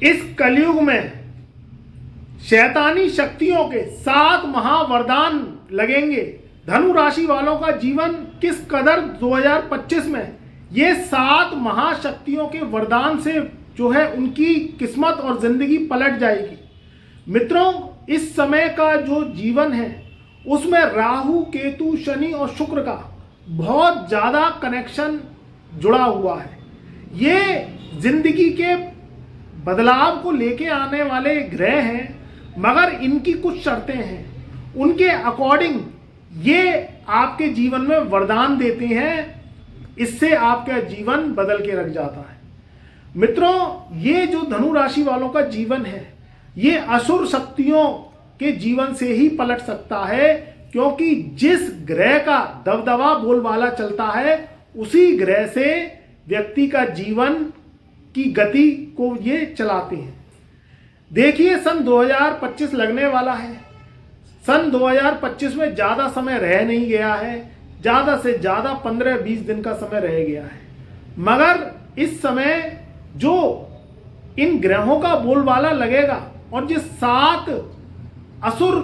इस कलयुग में शैतानी शक्तियों के 7 महावरदान लगेंगे। धनु राशि वालों का जीवन किस कदर 2025 में ये 7 महाशक्तियों के वरदान से जो है उनकी किस्मत और जिंदगी पलट जाएगी। मित्रों, इस समय का जो जीवन है उसमें राहु, केतु, शनि और शुक्र का बहुत ज़्यादा कनेक्शन जुड़ा हुआ है। ये जिंदगी के बदलाव को लेके आने वाले ग्रह हैं, मगर इनकी कुछ शर्तें हैं। उनके अकॉर्डिंग ये आपके जीवन में वरदान देते हैं, इससे आपका जीवन बदल के रख जाता है। मित्रों, ये जो धनु राशि वालों का जीवन है ये असुर शक्तियों के जीवन से ही पलट सकता है, क्योंकि जिस ग्रह का दबदबा बोलबाला चलता है उसी ग्रह से व्यक्ति का जीवन की गति को ये चलाते हैं। देखिए, सन 2025 लगने वाला है। सन 2025 में ज़्यादा समय रह नहीं गया है, ज़्यादा से ज़्यादा 15-20 दिन का समय रह गया है। मगर इस समय जो इन ग्रहों का बोलबाला लगेगा और जिस 7 असुर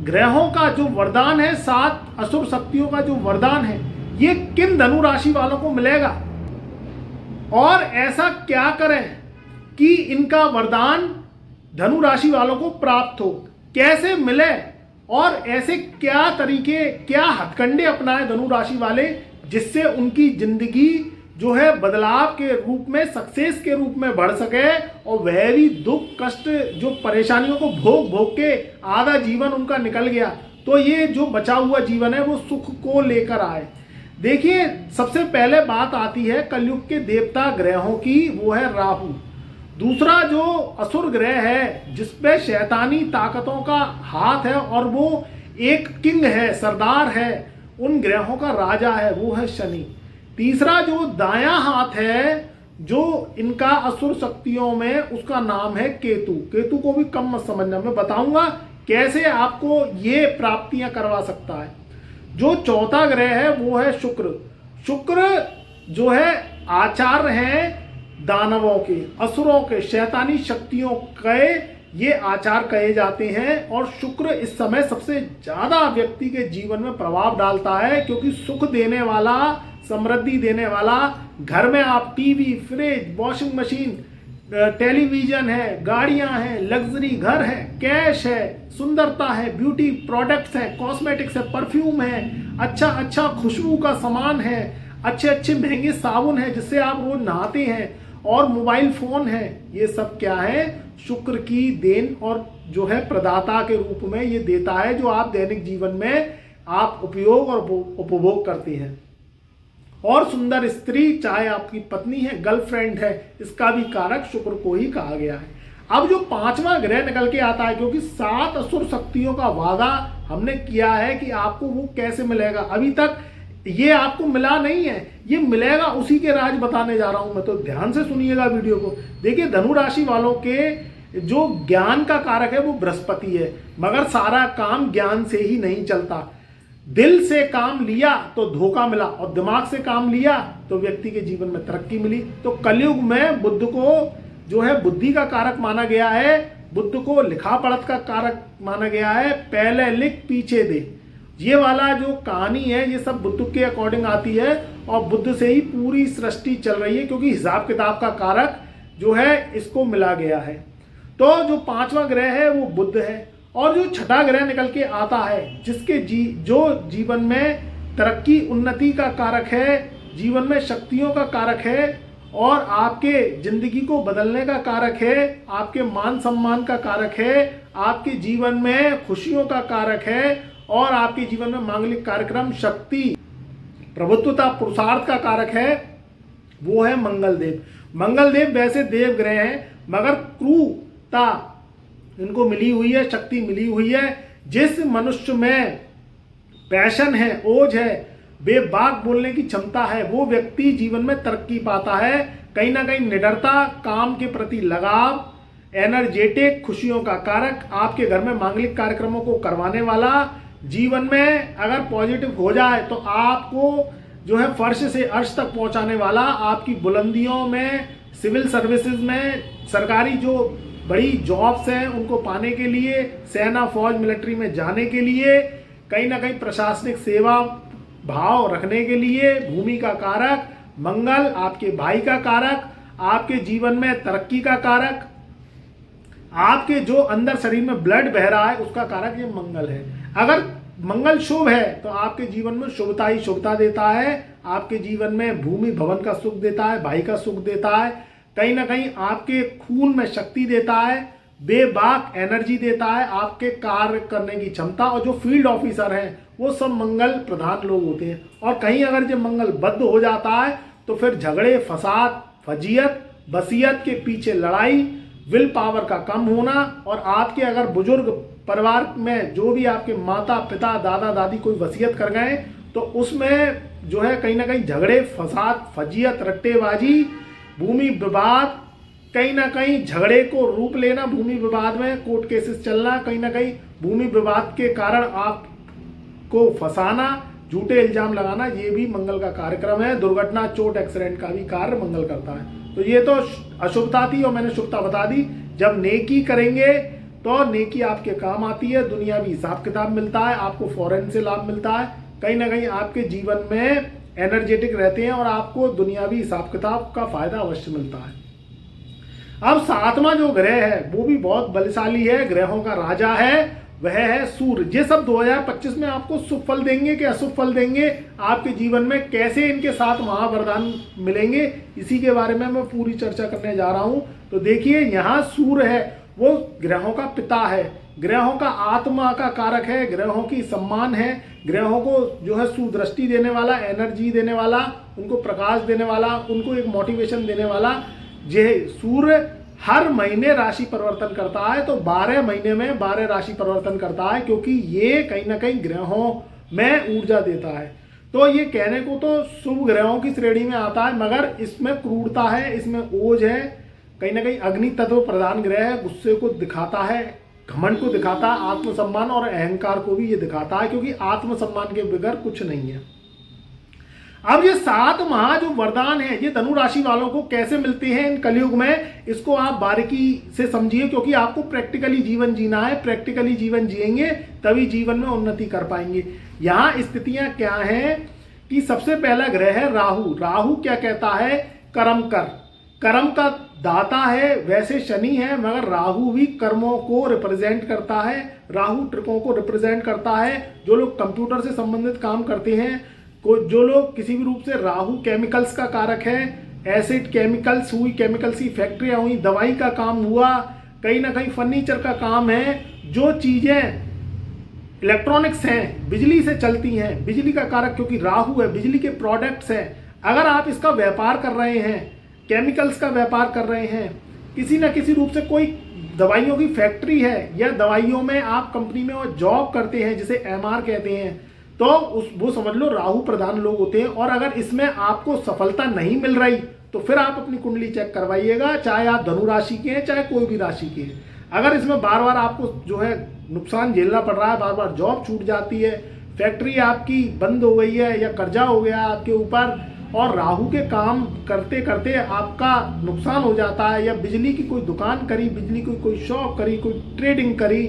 ग्रहों का जो वरदान है, 7 असुर शक्तियों का जो वरदान है, ये किन धनु राशि वालों को मिलेगा और ऐसा क्या करें कि इनका वरदान धनु राशि वालों को प्राप्त हो, कैसे मिले और ऐसे क्या तरीके, क्या हथकंडे अपनाए धनु राशि वाले जिससे उनकी जिंदगी जो है बदलाव के रूप में, सक्सेस के रूप में बढ़ सके और वह भी दुख कष्ट जो परेशानियों को भोग भोग के आधा जीवन उनका निकल गया तो ये जो बचा हुआ जीवन है वो सुख को लेकर आए। देखिए, सबसे पहले बात आती है कलयुग के देवता ग्रहों की, वो है राहु। दूसरा जो असुर ग्रह है जिसपे शैतानी ताकतों का हाथ है और वो एक किंग है, सरदार है, उन ग्रहों का राजा है, वो है शनि। तीसरा जो दायां हाथ है जो इनका असुर शक्तियों में, उसका नाम है केतु। केतु को भी कम मत समझना, मैं बताऊंगा कैसे आपको ये प्राप्तियां करवा सकता है। जो चौथा ग्रह है वो है शुक्र। शुक्र जो है आचार्य हैं दानवों के, असुरों के, शैतानी शक्तियों के ये आचार कहे जाते हैं। और शुक्र इस समय सबसे ज्यादा व्यक्ति के जीवन में प्रभाव डालता है, क्योंकि सुख देने वाला, समृद्धि देने वाला, घर में आप TV, fridge, washing machine, television है, गाड़ियां हैं, लग्जरी घर है, कैश है, सुंदरता है, ब्यूटी प्रोडक्ट्स है, कॉस्मेटिक्स है, परफ्यूम है, अच्छा खुशबू का सामान है, अच्छे महंगे साबुन है जिससे आप रोज नहाते हैं, और मोबाइल फोन है। ये सब क्या है? शुक्र की देन और जो है प्रदाता के रूप में ये देता है, जो आप दैनिक जीवन में आप उपयोग और उपभोग करते हैं। और सुंदर स्त्री, चाहे आपकी पत्नी है, गर्लफ्रेंड है, इसका भी कारक शुक्र को ही कहा गया है। अब जो 5वां ग्रह निकल के आता है, क्योंकि 7 असुर शक्तियों का वादा हमने किया है कि आपको वो कैसे मिलेगा, अभी तक ये आपको मिला नहीं है, ये मिलेगा, उसी के राज बताने जा रहा हूं मैं, तो ध्यान से सुनिएगा वीडियो को। देखिए, धनु राशि वालों के जो ज्ञान का कारक है वो बृहस्पति है, मगर सारा काम ज्ञान से ही नहीं चलता। दिल से काम लिया तो धोखा मिला, और दिमाग से काम लिया तो व्यक्ति के जीवन में तरक्की मिली। तो कलयुग में बुद्ध को जो है बुद्धि का कारक माना गया है, बुद्ध को लिखा पढ़त का कारक माना गया है। पहले लिख पीछे दे, ये वाला जो कहानी है ये सब बुद्ध के अकॉर्डिंग आती है, और बुद्ध से ही पूरी सृष्टि चल रही है, क्योंकि हिसाब किताब का कारक जो है इसको मिला गया है। तो जो 5वां ग्रह है वो बुद्ध है, और जो 6ठा ग्रह निकल के आता है जिसके जो जीवन में तरक्की उन्नति का कारक है, जीवन में शक्तियों का कारक है, और आपके जिंदगी को बदलने का कारक है, आपके मान सम्मान का कारक है, आपके जीवन में खुशियों का कारक है, और आपके जीवन में मांगलिक कार्यक्रम, शक्ति, प्रभुत्वता, पुरुषार्थ का कारक है, वो है मंगलदेव। मंगलदेव वैसे देव ग्रह हैं, मगर क्रूरता इनको मिली हुई है, शक्ति मिली हुई है। जिस मनुष्य में पैशन है, ओज है, बेबाक बोलने की क्षमता है, वो व्यक्ति जीवन में तरक्की पाता है। कहीं ना कहीं निडरता, काम के प्रति लगाव, एनर्जेटिक, खुशियों का कारक, आपके घर में मांगलिक कार्यक्रमों को करवाने वाला, जीवन में अगर पॉजिटिव हो जाए तो आपको जो है फर्श से अर्श तक पहुंचाने वाला, आपकी बुलंदियों में सिविल सर्विसेज में सरकारी जो बड़ी जॉब्स हैं उनको पाने के लिए, सेना फौज मिलिट्री में जाने के लिए, कहीं ना कहीं प्रशासनिक सेवा भाव रखने के लिए, भूमि का कारक मंगल, आपके भाई का कारक, आपके जीवन में तरक्की का कारक, आपके जो अंदर शरीर में ब्लड बह रहा है उसका कारक ये मंगल है। अगर मंगल शुभ है तो आपके जीवन में शुभता ही शुभता देता है, आपके जीवन में भूमि भवन का सुख देता है, भाई का सुख देता है, कहीं ना कहीं आपके खून में शक्ति देता है, बेबाक एनर्जी देता है, आपके कार्य करने की क्षमता। और जो फील्ड ऑफिसर हैं वो सब मंगल प्रधान लोग होते हैं। और कहीं अगर जब मंगल बद्ध हो जाता है तो फिर झगड़े, फसाद, फजीयत, बसियत के पीछे लड़ाई, विल पावर का कम होना, और आपके अगर बुजुर्ग परिवार में जो भी आपके माता पिता दादा दादी कोई वसीयत कर गए तो उसमें जो है कहीं ना कहीं झगड़े, फसाद, फजीयत, रट्टेबाजी, भूमि विवाद, कहीं ना कहीं झगड़े को रूप लेना, भूमि विवाद में कोर्ट केसेस चलना, कहीं ना कहीं भूमि विवाद के कारण आपको फंसाना, झूठे इल्जाम लगाना, ये भी मंगल का कार्यक्रम है। दुर्घटना, चोट, एक्सीडेंट का भी कार्य मंगल करता है। तो ये तो अशुभता थी और मैंने शुभता बता दी। जब नेकी करेंगे तो नेकी आपके काम आती है, दुनियावी हिसाब किताब मिलता है, आपको फॉरेन से लाभ मिलता है, कहीं ना कहीं आपके जीवन में एनर्जेटिक रहते हैं और आपको दुनियावी हिसाब किताब का फायदा अवश्य मिलता है। अब सातवां जो ग्रह है वो भी बहुत बलशाली है, ग्रहों का राजा है, वह है सूर्य। ये सब 2025 में आपको शुभ फल देंगे कि अशुभ फल देंगे, आपके जीवन में कैसे इनके 7 महावरदान मिलेंगे, इसी के बारे में मैं पूरी चर्चा करने जा रहा हूं। तो देखिए, यहाँ सूर्य है, वो ग्रहों का पिता है, ग्रहों का आत्मा का कारक है, ग्रहों की सम्मान है, ग्रहों को जो है सुदृष्टि देने वाला, एनर्जी देने वाला, उनको प्रकाश देने वाला, उनको एक मोटिवेशन देने वाला। ये सूर्य हर महीने राशि परिवर्तन करता है, तो 12 महीने में 12 राशि परिवर्तन करता है, क्योंकि ये कहीं ना कहीं ग्रहों में ऊर्जा देता है। तो ये कहने को तो शुभ ग्रहों की श्रेणी में आता है, मगर इसमें क्रूरता है, इसमें ओज है, कहीं ना कहीं अग्नि तत्व प्रधान ग्रह है, गुस्से को दिखाता है, घमंड को दिखाता है, आत्मसम्मान और अहंकार को भी ये दिखाता है, क्योंकि आत्मसम्मान के बगैर कुछ नहीं है। अब ये 7 महा जो वरदान है ये धनु राशि वालों को कैसे मिलते हैं इन कलयुग में, इसको आप बारीकी से समझिए, क्योंकि आपको प्रैक्टिकली जीवन जीना है। प्रैक्टिकली जीवन जिएंगे तभी जीवन में उन्नति कर पाएंगे। यहाँ स्थितियां क्या हैं कि सबसे पहला ग्रह है राहु। राहु क्या कहता है? कर्म कर, कर्म का दाता है। वैसे शनि है, मगर राहु भी कर्मों को रिप्रेजेंट करता है, राहु ट्रिकों को रिप्रेजेंट करता है। जो लोग कंप्यूटर से संबंधित काम करते हैं, जो लोग किसी भी रूप से, राहु केमिकल्स का कारक है, एसिड केमिकल्स हुई, केमिकल्स की फैक्ट्रियां हुई, दवाई का काम हुआ, कहीं ना कहीं फर्नीचर का काम है, जो चीजें इलेक्ट्रॉनिक्स हैं, बिजली से चलती हैं, बिजली का कारक क्योंकि राहु है, बिजली के प्रोडक्ट्स हैं, अगर आप इसका व्यापार कर रहे हैं, केमिकल्स का व्यापार कर रहे हैं, किसी न किसी रूप से कोई दवाइयों की फैक्ट्री है या दवाइयों में आप कंपनी में और जॉब करते हैं जिसे एमआर कहते हैं, तो वो समझ लो राहु प्रधान लोग होते हैं। और अगर इसमें आपको सफलता नहीं मिल रही तो फिर आप अपनी कुंडली चेक करवाइएगा, चाहे आप धनु राशि के हैं चाहे कोई भी राशि के हैं। अगर इसमें बार बार आपको जो है नुकसान झेलना पड़ रहा है, बार बार जॉब छूट जाती है, फैक्ट्री आपकी बंद हो गई है या कर्जा हो गया आपके ऊपर, और राहु के काम करते करते आपका नुकसान हो जाता है, या बिजली की कोई दुकान करी, बिजली की कोई शॉप करी, कोई ट्रेडिंग करी,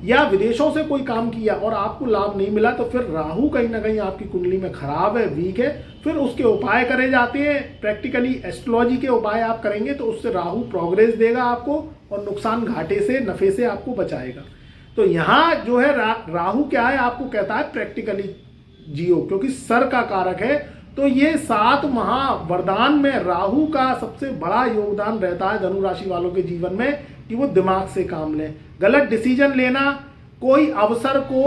या विदेशों से कोई काम किया और आपको लाभ नहीं मिला, तो फिर राहु कहीं ना कहीं आपकी कुंडली में खराब है, वीक है। फिर उसके उपाय करे जाते हैं, प्रैक्टिकली एस्ट्रोलॉजी के उपाय आप करेंगे तो उससे राहु प्रोग्रेस देगा आपको और नुकसान घाटे से, नफे से आपको बचाएगा। तो यहाँ जो है राहु क्या है, आपको कहता है प्रैक्टिकली जियो, क्योंकि सर का कारक है। तो ये 7 महावरदान में राहु का सबसे बड़ा योगदान रहता है धनु राशि वालों के जीवन में, कि वो दिमाग से काम लें। गलत डिसीजन लेना, कोई अवसर को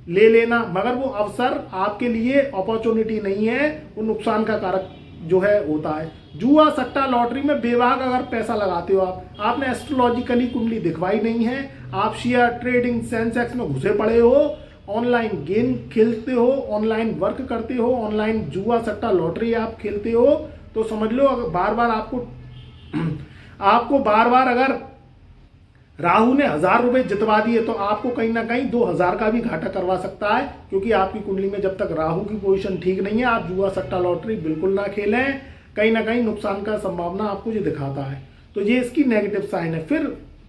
ले लेना, मगर वो अवसर आपके लिए अपॉर्चुनिटी नहीं है, वो नुकसान का कारक जो है होता है। जुआ, सट्टा, लॉटरी में बेवाक अगर पैसा लगाते हो आपने एस्ट्रोलॉजिकली कुंडली दिखवाई नहीं है, आप शेयर ट्रेडिंग सेंसेक्स में घुसे पड़े हो, ऑनलाइन गेम खेलते हो, ऑनलाइन वर्क करते हो, ऑनलाइन जुआ सट्टा लॉटरी आप खेलते हो, तो समझ लो अगर बार बार अगर राहु ने 1000 रुपये जितवा दिए तो आपको कहीं ना कहीं 2000 का भी घाटा करवा सकता है, क्योंकि आपकी कुंडली में जब तक राहु की पोजीशन ठीक नहीं है, आप जुआ सट्टा लॉटरी बिल्कुल ना खेलें। कहीं ना कहीं नुकसान का संभावना आपको ये दिखाता है। तो ये इसकी नेगेटिव साइन है। फिर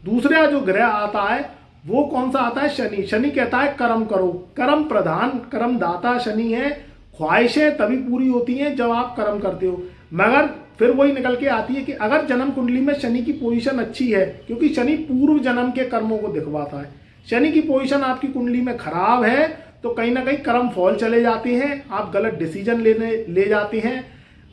दूसरा जो ग्रह आता है वो कौन सा आता है? शनि। शनि कहता है कर्म करो, कर्म प्रधान कर्म दाता शनि है। ख्वाहिशें तभी पूरी होती हैं जब आप कर्म करते हो। मगर फिर वही निकल के आती है कि अगर जन्म कुंडली में शनि की पोजीशन अच्छी है, क्योंकि शनि पूर्व जन्म के कर्मों को दिखवाता है। शनि की पोजीशन आपकी कुंडली में खराब है तो कहीं ना कहीं कर्म फॉल चले जाते हैं, आप गलत डिसीजन ले जाते हैं।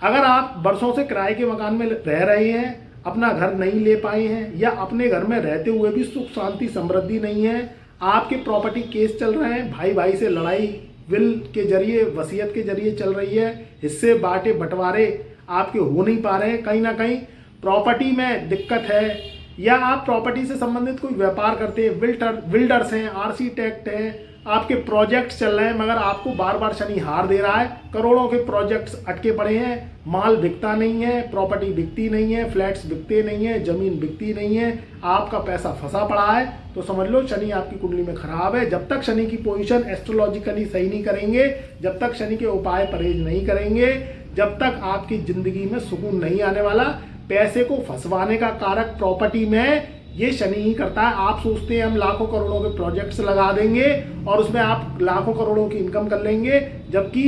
अगर आप वर्षों से किराए के मकान में रह रहे हैं, अपना घर नहीं ले पाए हैं, या अपने घर में रहते हुए भी सुख शांति समृद्धि नहीं है, आपके प्रॉपर्टी केस चल रहे हैं, भाई भाई से लड़ाई विल के जरिए वसीयत के जरिए चल रही है, हिस्से बांटे बंटवारे आपके हो नहीं पा रहे हैं, कहीं ना कहीं प्रॉपर्टी में दिक्कत है, या आप प्रॉपर्टी से संबंधित कोई व्यापार करते हैं, बिल्डर्स हैं, आर्किटेक्ट हैं, आपके प्रोजेक्ट्स चल रहे हैं मगर आपको बार बार शनि हार दे रहा है, करोड़ों के प्रोजेक्ट्स अटके पड़े हैं, माल बिकता नहीं है, प्रॉपर्टी बिकती नहीं है, फ्लैट्स बिकते नहीं है, जमीन बिकती नहीं है, आपका पैसा फंसा पड़ा है, तो समझ लो शनि आपकी कुंडली में खराब है। जब तक शनि की पोजीशन एस्ट्रोलॉजिकली सही नहीं करेंगे, जब तक शनि के उपाय परहेज नहीं करेंगे, जब तक आपकी जिंदगी में सुकून नहीं आने वाला। पैसे को फंसवाने का कारक प्रॉपर्टी में ये शनि ही करता है। आप सोचते हैं हम लाखों करोड़ों के प्रोजेक्ट्स लगा देंगे और उसमें आप लाखों करोड़ों की इनकम कर लेंगे, जबकि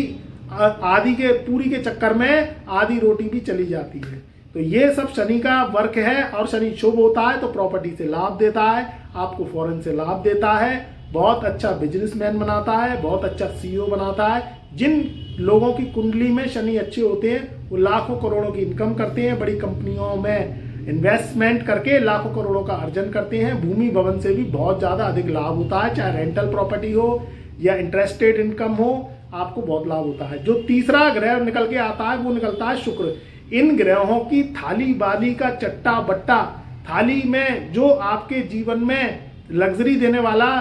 आधी के पूरी के चक्कर में आधी रोटी भी चली जाती है। तो ये सब शनि का वर्क है। और शनि शुभ होता है तो प्रॉपर्टी से लाभ देता है, आपको फॉरेन से लाभ देता है, बहुत अच्छा बिजनेसमैन बनाता है, बहुत अच्छा CEO बनाता है। जिन लोगों की कुंडली में शनि अच्छे होते हैं वो लाखों करोड़ों की इनकम करते हैं, बड़ी कंपनियों में इन्वेस्टमेंट करके लाखों करोड़ों का अर्जन करते हैं, भूमि भवन से भी बहुत ज़्यादा अधिक लाभ होता है, चाहे रेंटल प्रॉपर्टी हो या इंटरेस्टेड इनकम हो, आपको बहुत लाभ होता है। जो तीसरा ग्रह निकल के आता है वो निकलता है शुक्र। इन ग्रहों की थाली बाली का चट्टा बट्टा, थाली में जो आपके जीवन में लग्जरी देने वाला,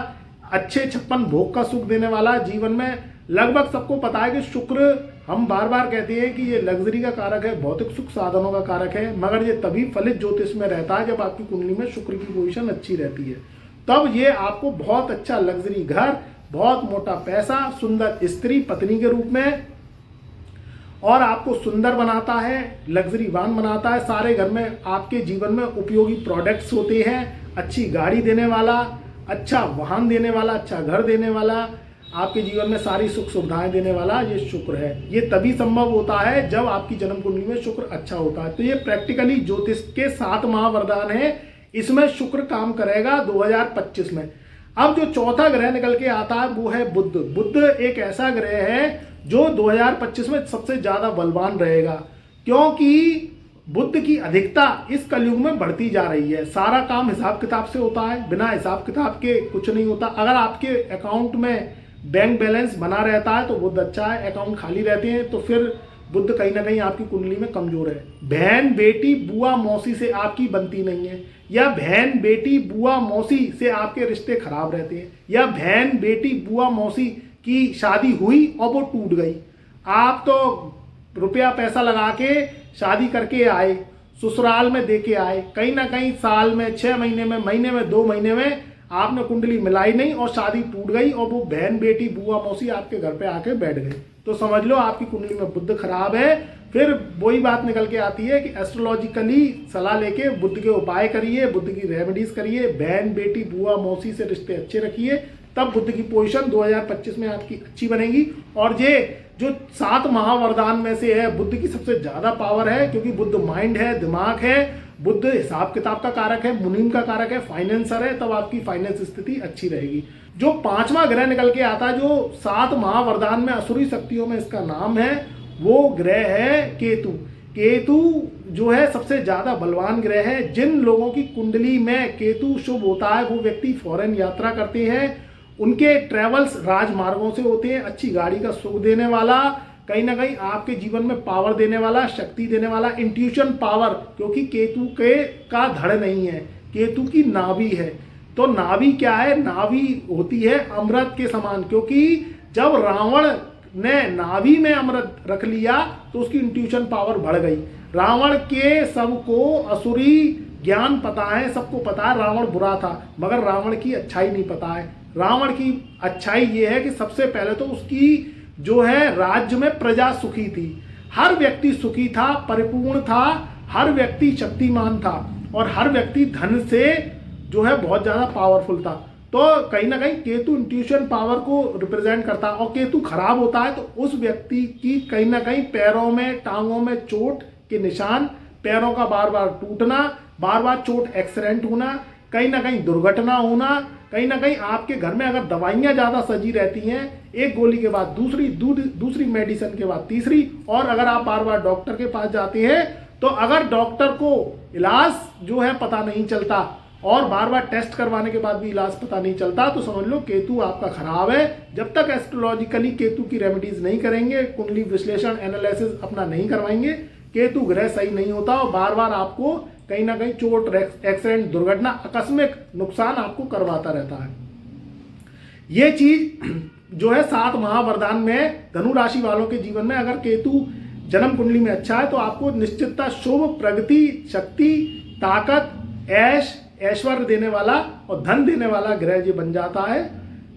अच्छे 56 भोग का सुख देने वाला, जीवन में लगभग सबको पता है कि शुक्र, हम बार बार कहते हैं कि ये लग्जरी का कारक है, भौतिक सुख साधनों का कारक है, मगर ये तभी फलित ज्योतिष में रहता है जब आपकी कुंडली में शुक्र की पोजीशन अच्छी रहती है। तब ये आपको बहुत अच्छा लग्जरी घर, बहुत मोटा पैसा, सुंदर स्त्री पत्नी के रूप में, और आपको सुंदर बनाता है, लग्जरीवान बनाता है। सारे घर में आपके जीवन में उपयोगी प्रोडक्ट्स होते हैं, अच्छी गाड़ी देने वाला, अच्छा वाहन देने वाला, अच्छा घर देने वाला, आपके जीवन में सारी सुख सुविधाएं देने वाला ये शुक्र है। ये तभी संभव होता है जब आपकी जन्म कुंडली में शुक्र अच्छा होता है। तो ये प्रैक्टिकली ज्योतिष के 7 महावरदान है, इसमें शुक्र काम करेगा 2025 में। अब जो चौथा ग्रह निकल के आता है वो है बुध। बुध एक ऐसा ग्रह है जो 2025 में सबसे ज्यादा बलवान रहेगा, क्योंकि बुध की अधिकता इस कलयुग में बढ़ती जा रही है। सारा काम हिसाब किताब से होता है, बिना हिसाब किताब के कुछ नहीं होता। अगर आपके अकाउंट में बैंक बैलेंस बना रहता है तो बुध अच्छा है, अकाउंट खाली रहते हैं तो फिर बुध कहीं ना कहीं आपकी कुंडली में कमजोर है। बहन बेटी बुआ मौसी से आपकी बनती नहीं है, या बहन बेटी बुआ मौसी से आपके रिश्ते खराब रहते हैं, या बहन बेटी बुआ मौसी की शादी हुई और वो टूट गई। आप तो रुपया पैसा लगा के शादी करके आए, ससुराल में दे के आए, कहीं ना कहीं साल में 6 महीने में, महीने में 2 महीने में आपने कुंडली मिलाई नहीं और शादी टूट गई, और वो बहन बेटी बुआ मौसी आपके घर पे आके बैठ गए। तो समझ लो आपकी कुंडली में बुध खराब है। फिर वही बात निकल के आती है कि एस्ट्रोलॉजिकली सलाह लेके बुध के उपाय करिए, बुध की रेमेडीज करिए, बहन बेटी बुआ मौसी से रिश्ते अच्छे रखिए, तब बुध की पोजीशन 2025 में आपकी अच्छी बनेगी। और ये जो 7 महावरदान में से है, बुध की सबसे ज्यादा पावर है, क्योंकि बुध माइंड है, दिमाग है, बुध हिसाब किताब का कारक है, मुनीम का कारक है, फाइनेंसर है, तब आपकी फाइनेंस स्थिति अच्छी रहेगी। जो 5वां ग्रह निकल के आता है, जो 7 महावरदान में असुरी शक्तियों में इसका नाम है, वो ग्रह है केतु। केतु जो है सबसे ज्यादा बलवान ग्रह है। जिन लोगों की कुंडली में केतु शुभ होता है वो व्यक्ति फॉरेन यात्रा करते हैं, उनके ट्रेवल्स राजमार्गों से होते हैं, अच्छी गाड़ी का सुख देने वाला, कहीं ना कहीं आपके जीवन में पावर देने वाला, शक्ति देने वाला, इंट्यूशन पावर, क्योंकि केतु का धड़ नहीं है, केतु की नाभि है। तो नाभि क्या है? नाभि होती है अमृत के समान, क्योंकि जब रावण ने नाभि में अमृत रख लिया तो उसकी इंट्यूशन पावर बढ़ गई। रावण के सबको असुरी ज्ञान पता है, सबको पता है रावण बुरा था, मगर रावण की अच्छाई नहीं पता है। रावण की अच्छाई ये है कि सबसे पहले तो उसकी जो है राज्य में प्रजा सुखी थी, हर व्यक्ति सुखी था, परिपूर्ण था, हर व्यक्ति शक्तिमान था और हर व्यक्ति धन से जो है बहुत ज़्यादा पावरफुल था। तो कहीं ना कहीं केतु इंट्यूशन पावर को रिप्रेजेंट करता है और केतु खराब होता है तो उस व्यक्ति की कहीं ना कहीं पैरों में, टांगों में चोट के निशान, पैरों का बार बार टूटना, बार बार चोट एक्सीडेंट होना, कहीं ना कहीं दुर्घटना होना, कहीं ना कहीं आपके घर में अगर दवाइयाँ ज़्यादा सजी रहती हैं, एक गोली के बाद दूसरी मेडिसिन के बाद तीसरी, और अगर आप बार बार डॉक्टर के पास जाते हैं तो अगर डॉक्टर को इलाज जो है पता नहीं चलता और बार बार टेस्ट करवाने के बाद भी इलाज पता नहीं चलता तो समझ लो केतु आपका खराब है। जब तक एस्ट्रोलॉजिकली केतु की रेमेडीज नहीं करेंगे, कुंडली विश्लेषण एनालिसिस अपना नहीं करवाएंगे, केतु ग्रह सही नहीं होता और बार बार आपको कहीं ना कहीं चोट, एक्सीडेंट, दुर्घटना, आकस्मिक नुकसान आपको करवाता रहता है। ये चीज जो है 7 महावरदान में धनु राशि वालों के जीवन में अगर केतु जन्म कुंडली में अच्छा है तो आपको निश्चितता शुभ, प्रगति, शक्ति, ताकत, ऐश्वर्य देने वाला और धन देने वाला ग्रह ये बन जाता है।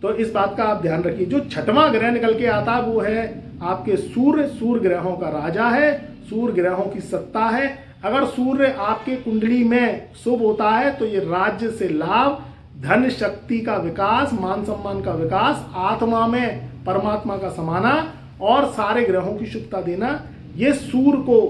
तो इस बात का आप ध्यान रखिए। जो 6वां ग्रह निकल के आता है वो है आपके सूर्य ग्रहों का राजा है, सूर्य ग्रहों की सत्ता है। अगर सूर्य आपके कुंडली में शुभ होता है तो ये राज्य से लाभ, धन शक्ति का विकास, मान सम्मान का विकास, आत्मा में परमात्मा का समाना और सारे ग्रहों की शुभता देना, ये सूर्य को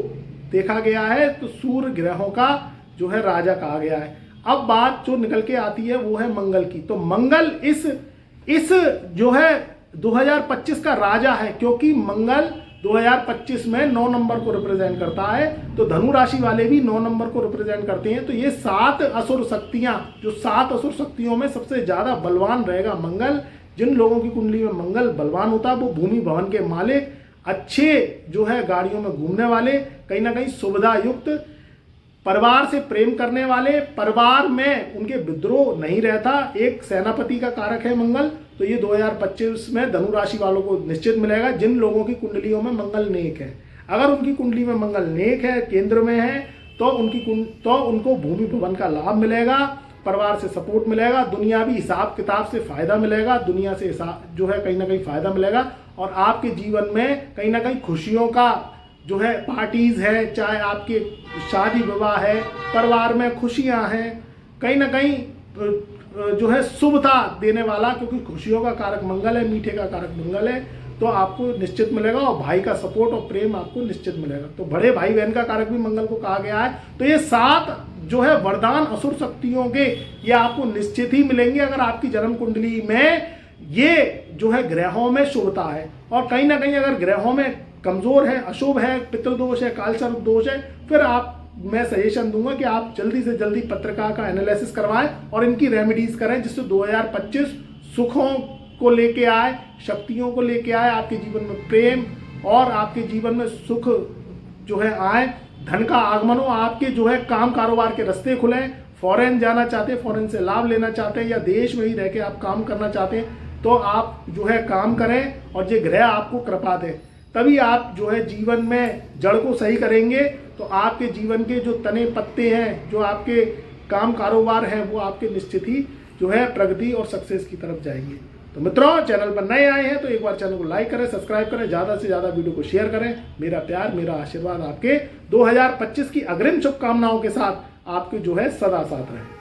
देखा गया है। तो सूर्य ग्रहों का जो है राजा कहा गया है। अब बात जो निकल के आती है वो है मंगल की। तो मंगल इस जो है 2025 का राजा है क्योंकि मंगल 2025 में 9 नंबर को रिप्रेजेंट करता है। तो धनु राशि वाले भी 9 नंबर को रिप्रेजेंट करते हैं। तो ये 7 असुर शक्तियां, जो 7 असुर शक्तियों में सबसे ज्यादा बलवान रहेगा मंगल। जिन लोगों की कुंडली में मंगल बलवान होता है वो भूमि भवन के मालिक, अच्छे जो है गाड़ियों में घूमने वाले, कहीं ना कहीं सुविधा युक्त, परिवार से प्रेम करने वाले, परिवार में उनके विद्रोह नहीं रहता, एक सेनापति का कारक है मंगल। तो ये 2025 में धनु राशि वालों को निश्चित मिलेगा जिन लोगों की कुंडलियों में मंगल नेक है। अगर उनकी कुंडली में मंगल नेक है, केंद्र में है, तो उनको भूमि भवन का लाभ मिलेगा, परिवार से सपोर्ट मिलेगा, दुनियावी हिसाब किताब से फायदा मिलेगा, दुनिया से जो है कहीं ना कहीं फायदा मिलेगा और आपके जीवन में कहीं ना कहीं खुशियों का जो है पार्टीज है, चाहे आपके शादी विवाह है, परिवार में खुशियां हैं, कहीं ना कहीं जो है शुभता देने वाला, क्योंकि खुशियों का कारक मंगल है, मीठे का कारक मंगल है, तो आपको निश्चित मिलेगा और भाई का सपोर्ट और प्रेम आपको निश्चित मिलेगा। तो बड़े भाई बहन का कारक भी मंगल को कहा गया है। तो ये 7 जो है वरदान असुर शक्तियों के ये आपको निश्चित ही मिलेंगे अगर आपकी जन्म कुंडली में ये जो है ग्रहों में शुभता है। और कहीं ना कहीं अगर ग्रहों में कमजोर है, अशुभ है, पितृदोष है, कालसर्प दोष है, फिर मैं सजेशन दूंगा कि आप जल्दी से जल्दी पत्रिका का एनालिसिस करवाएं और इनकी रेमेडीज करें जिससे 2025 सुखों को लेके आए, शक्तियों को लेके आए, आपके जीवन में प्रेम और आपके जीवन में सुख जो है आए, धन का आगमन हो, आपके जो है काम कारोबार के रास्ते खुले, फॉरेन जाना चाहते हैं, फॉरेन से लाभ लेना चाहते हैं या देश में ही रह के आप काम करना चाहते हैं तो आप जो है काम करें और ये ग्रह आपको कृपा दें, तभी आप जो है जीवन में जड़ को सही करेंगे। तो आपके जीवन के जो तने पत्ते हैं, जो आपके काम कारोबार हैं, वो आपके निश्चित ही जो है प्रगति और सक्सेस की तरफ जाएंगे। तो मित्रों, चैनल पर नए आए हैं तो एक बार चैनल को लाइक करें, सब्सक्राइब करें, ज़्यादा से ज़्यादा वीडियो को शेयर करें। मेरा प्यार, मेरा आशीर्वाद आपके 2025 की अग्रिम शुभकामनाओं के साथ आपके जो है सदा साथ रहे।